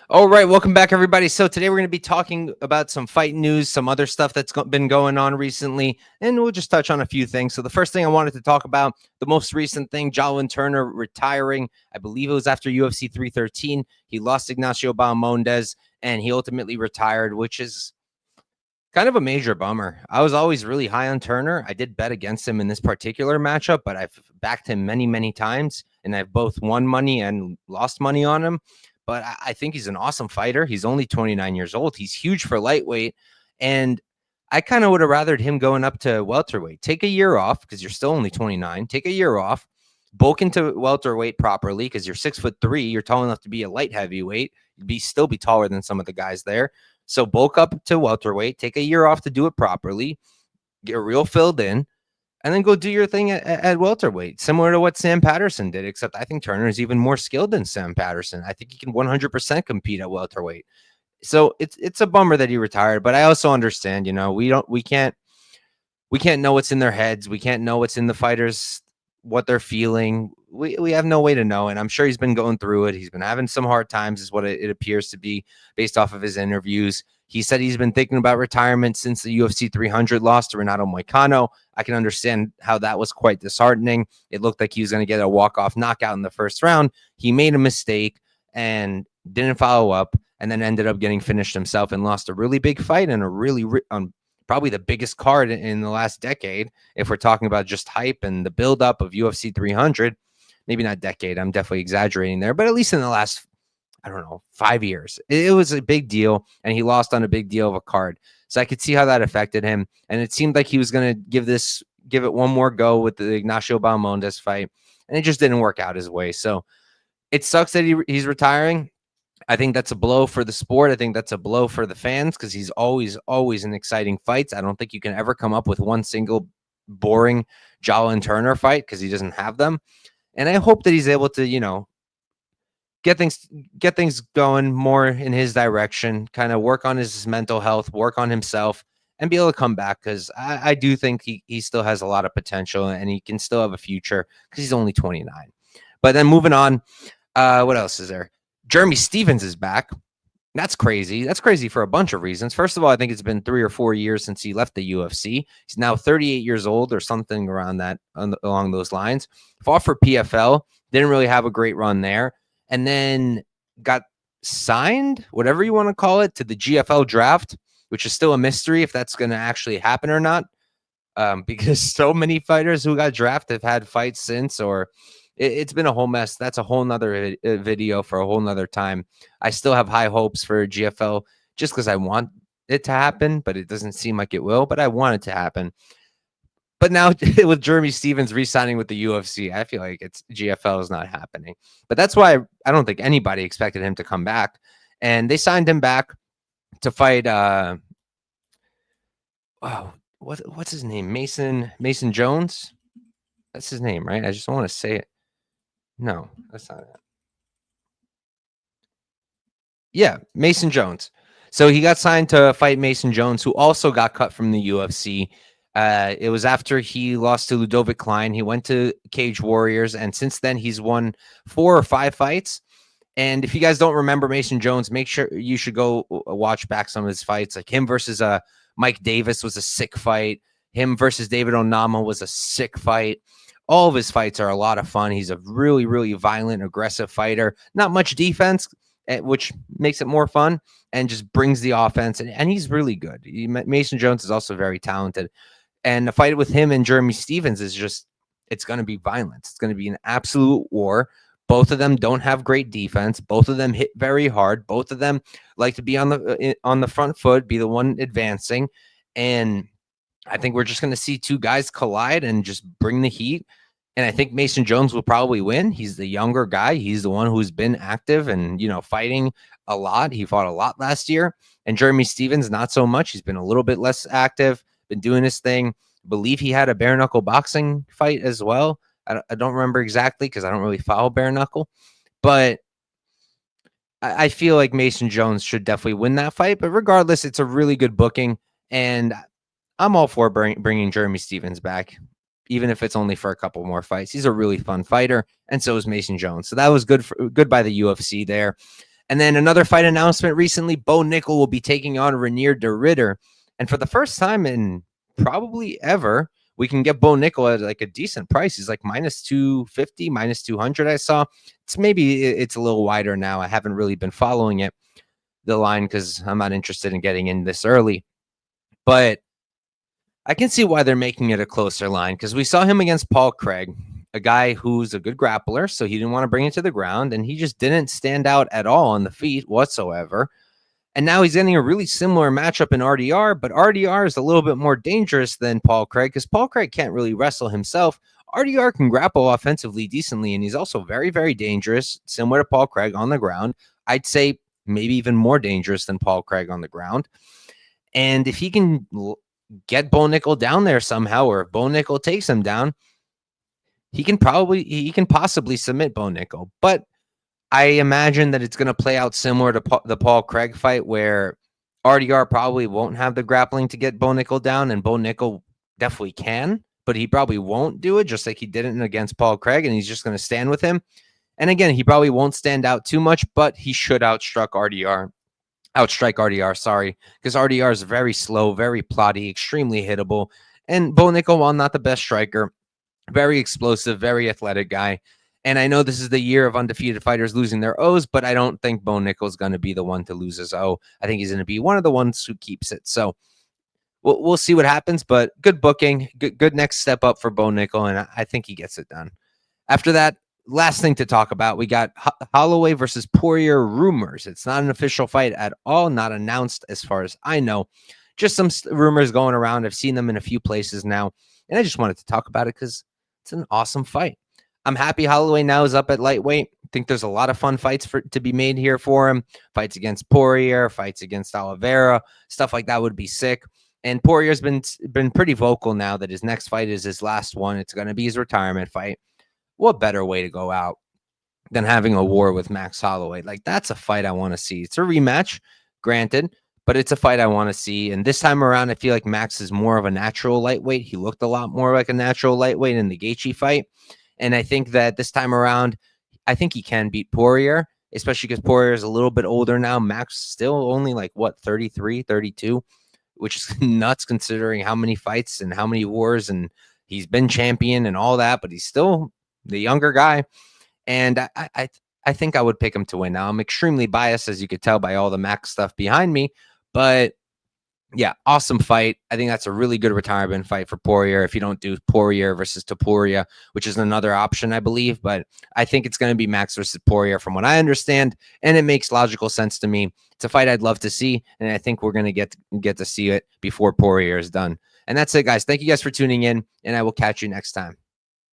All right, welcome back, everybody. So today we're going to be talking about some fight news, some other stuff that's been going on recently, and we'll just touch on a few things. So the first thing I wanted to talk about, the most recent thing, Jalen Turner retiring. I believe it was after UFC 313. He lost Ignacio Bahamondes, and he ultimately retired, which is kind of a major bummer. I was always really high on Turner. I did bet against him in this particular matchup, but I've backed him many, many times, and I've both won money and lost money on him. But I think he's an awesome fighter. He's only 29 years old. He's huge for lightweight. And I kind of would have rathered him going up to welterweight. Take a year off because you're still only 29. Take a year off, bulk into welterweight properly because you're 6'3". You're tall enough to be a light heavyweight. You'd still be taller than some of the guys there. So bulk up to welterweight, take a year off to do it properly, get real filled in, and then go do your thing at welterweight, similar to what Sam Patterson did, except I think Turner is even more skilled than Sam Patterson. I think he can 100% compete at welterweight. So it's a bummer that he retired, but I also understand, we can't know what's in their heads. We can't know what's in the fighters, what they're feeling. We have no way to know. And I'm sure he's been going through it. He's been having some hard times, is what it appears to be based off of his interviews. He said he's been thinking about retirement since the UFC 300 loss to Renato Moicano. I can understand how that was quite disheartening. It looked like he was going to get a walk-off knockout in the first round. He made a mistake and didn't follow up, and then ended up getting finished himself and lost a really big fight and a really probably the biggest card in the last decade. If we're talking about just hype and the buildup of UFC 300, maybe not decade, I'm definitely exaggerating there, but at least in the last, I don't know, 5 years, it was a big deal, and he lost on a big deal of a card. So I could see how that affected him. And it seemed like he was going to give it one more go with the Ignacio Bahamondes fight, and it just didn't work out his way. So it sucks that he's retiring. I think that's a blow for the sport. I think that's a blow for the fans because he's always in exciting fights. I don't think you can ever come up with one single boring Jalen Turner fight because he doesn't have them. And I hope that he's able to, get things going more in his direction, kind of work on his mental health, work on himself, and be able to come back because I do think he still has a lot of potential and he can still have a future because he's only 29. But then moving on, what else is there? Jeremy Stevens is back. That's crazy. That's crazy for a bunch of reasons. First of all, I think it's been 3 or 4 years since he left the UFC. He's now 38 years old or something around that, along those lines. Fought for PFL. Didn't really have a great run there. And then got signed, whatever you want to call it, to the GFL draft, which is still a mystery if that's going to actually happen or not. Because so many fighters who got drafted have had fights since, or it's been a whole mess. That's a whole nother video for a whole nother time. I still have high hopes for GFL just because I want it to happen, but it doesn't seem like it will, but I want it to happen. But now with Jeremy Stevens re-signing with the UFC, I feel like GFL is not happening. But that's why I don't think anybody expected him to come back. And they signed him back to fight what's his name? Mason Jones? That's his name, right? I just don't want to say it. No, that's not it. Yeah, Mason Jones. So he got signed to fight Mason Jones, who also got cut from the UFC. It was after he lost to Ludovic Klein. He went to Cage Warriors, and since then he's won 4 or 5 fights. And if you guys don't remember Mason Jones, make sure you should go watch back some of his fights. Like him versus Mike Davis was a sick fight. Him versus David Onama was a sick fight. All of his fights are a lot of fun. He's a really, really violent, aggressive fighter. Not much defense, which makes it more fun and just brings the offense. And he's really good. Mason Jones is also very talented. And the fight with him and Jeremy Stevens is just, it's going to be violence. It's going to be an absolute war. Both of them don't have great defense. Both of them hit very hard. Both of them like to be on the front foot, be the one advancing. And I think we're just going to see two guys collide and just bring the heat. And I think Mason Jones will probably win. He's the younger guy. He's the one who's been active and, fighting a lot. He fought a lot last year. And Jeremy Stevens, not so much. He's been a little bit less active, been doing his thing. I believe he had a bare knuckle boxing fight as well. I don't remember exactly because I don't really follow bare knuckle. But I feel like Mason Jones should definitely win that fight. But regardless, it's a really good booking. And I'm all for bringing Jeremy Stevens back, even if it's only for a couple more fights. He's a really fun fighter, and so is Mason Jones. So that was good by the UFC there. And then another fight announcement recently, Bo Nickal will be taking on Renier de Ridder. And for the first time in probably ever, we can get Bo Nickal at like a decent price. He's like minus 250, minus 200. I saw it's a little wider now. I haven't really been following the line because I'm not interested in getting in this early. But I can see why they're making it a closer line because we saw him against Paul Craig, a guy who's a good grappler. So he didn't want to bring it to the ground and he just didn't stand out at all on the feet whatsoever. And now he's getting a really similar matchup in RDR, but RDR is a little bit more dangerous than Paul Craig because Paul Craig can't really wrestle himself. RDR can grapple offensively decently, and he's also very, very dangerous, similar to Paul Craig on the ground. I'd say maybe even more dangerous than Paul Craig on the ground. And if he can get Bo Nickal down there somehow, or if Bo Nickal takes him down, he can possibly submit Bo Nickal. But I imagine that it's going to play out similar to the Paul Craig fight, where RDR probably won't have the grappling to get Bo Nickal down, and Bo Nickal definitely can, but he probably won't do it, just like he didn't against Paul Craig, and he's just going to stand with him. And again, he probably won't stand out too much, but he should outstrike RDR, sorry, because RDR is very slow, very plotty, extremely hittable, and Bo Nickal, while not the best striker, very explosive, very athletic guy. And I know this is the year of undefeated fighters losing their O's, but I don't think Bo Nickal is going to be the one to lose his O. I think he's going to be one of the ones who keeps it. So we'll see what happens, but good booking, good next step up for Bo Nickal, and I think he gets it done. After that, last thing to talk about, we got Holloway versus Poirier rumors. It's not an official fight at all, not announced as far as I know. Just some rumors going around. I've seen them in a few places now, and I just wanted to talk about it because it's an awesome fight. I'm happy Holloway now is up at lightweight. I think there's a lot of fun fights to be made here for him. Fights against Poirier, fights against Oliveira, stuff like that would be sick. And Poirier's been pretty vocal now that his next fight is his last one. It's going to be his retirement fight. What better way to go out than having a war with Max Holloway? Like, that's a fight I want to see. It's a rematch, granted, but it's a fight I want to see. And this time around, I feel like Max is more of a natural lightweight. He looked a lot more like a natural lightweight in the Gaethje fight. And I think that this time around, I think he can beat Poirier, especially because Poirier is a little bit older now. Max still only 33, 32, which is nuts considering how many fights and how many wars, and he's been champion and all that, but he's still the younger guy. And I think I would pick him to win. Now, I'm extremely biased, as you could tell by all the Max stuff behind me, but yeah, awesome fight. I think that's a really good retirement fight for Poirier if you don't do Poirier versus Topuria, which is another option, I believe. But I think it's going to be Max versus Poirier from what I understand, and it makes logical sense to me. It's a fight I'd love to see, and I think we're going to get to see it before Poirier is done. And that's it, guys. Thank you guys for tuning in, and I will catch you next time.